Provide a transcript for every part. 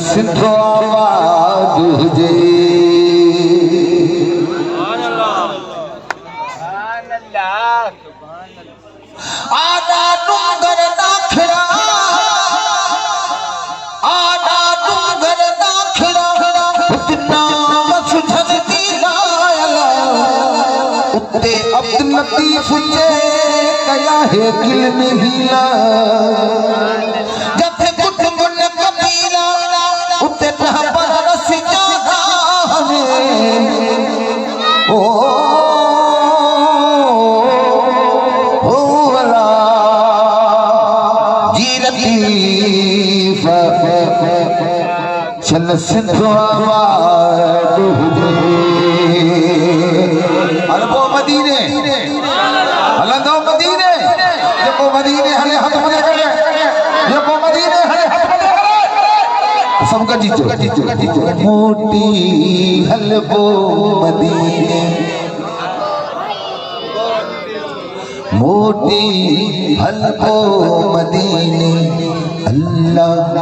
सिंधो आबाद हुजे आदा डूंगर दाखड़ा आदा डूंगर दाखड़ा उतना मसुझन दी लायला उते अब्दुल लतीफ जे कया है दिल में हीला जब कुटुंब ने कबीला उते पर रस जादा हमें ओ चल सिंधो आबाद हुजे हलबो मदीने हलंदो मदीने जेको मदीने हले हथ मथे करे जेको मदीने हले हथ मथे करे सब गजीचो मोटी हलबो मदीने मोटी हलबो मदीने अल्लाह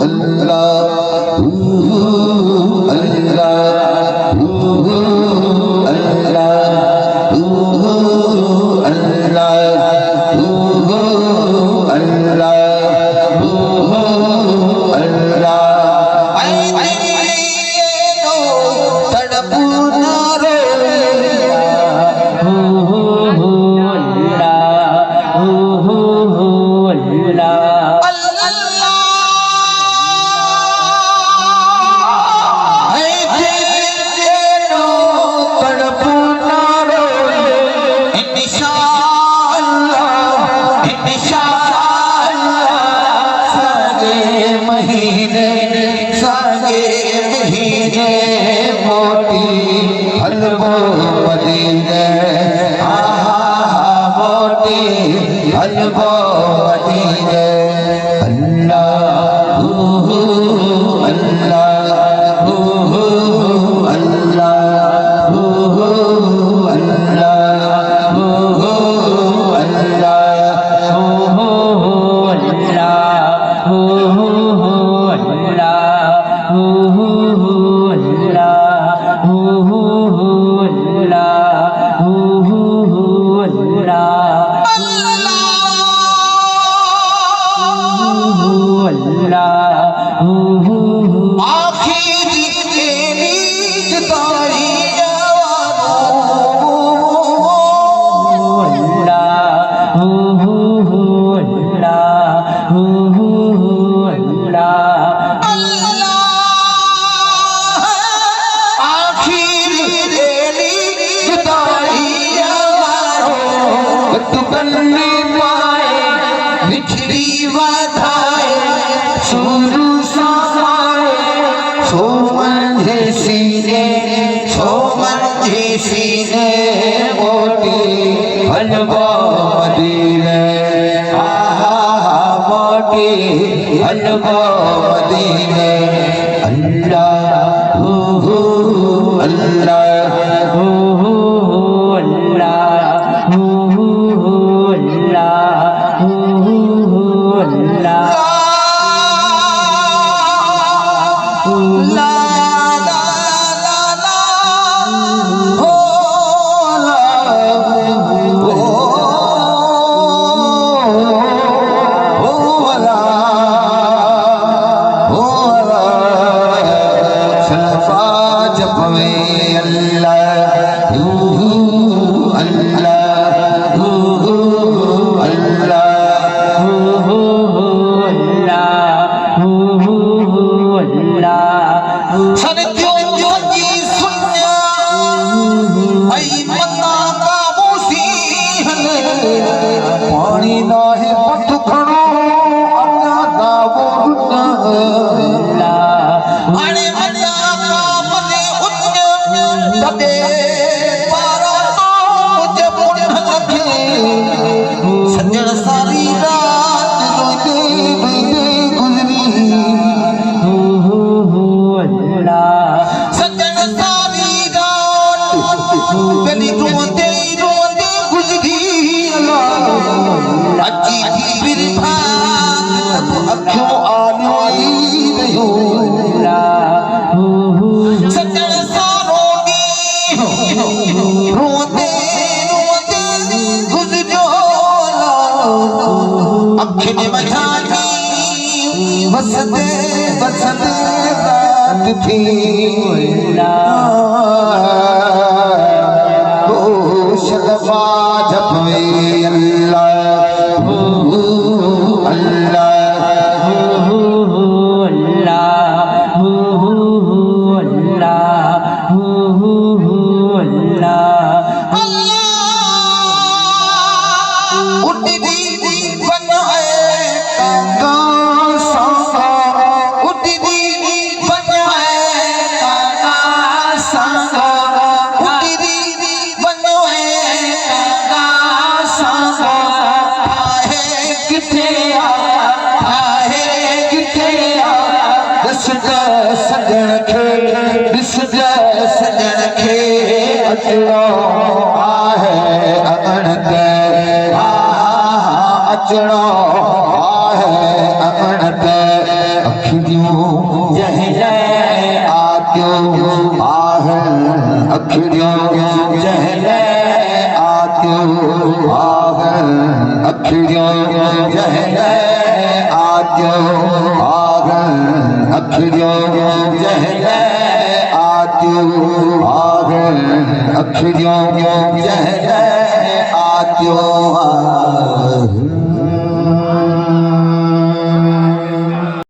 अल्लाह रोते रोते गुज़रियो अखियुनि मझां बसते बसते रात थी होश दफ़ा जपवे अल्लाह अचणो आहे अगण ते अचणो आहे अगण ते अखियूं जहले आतियूं आहिनि अखियूं जहले आतियूं आहिनि अखियूं जहले आतियूं आहिनि अखियूं जहले आतियूं आहिनि अखियूं जहले आतियूं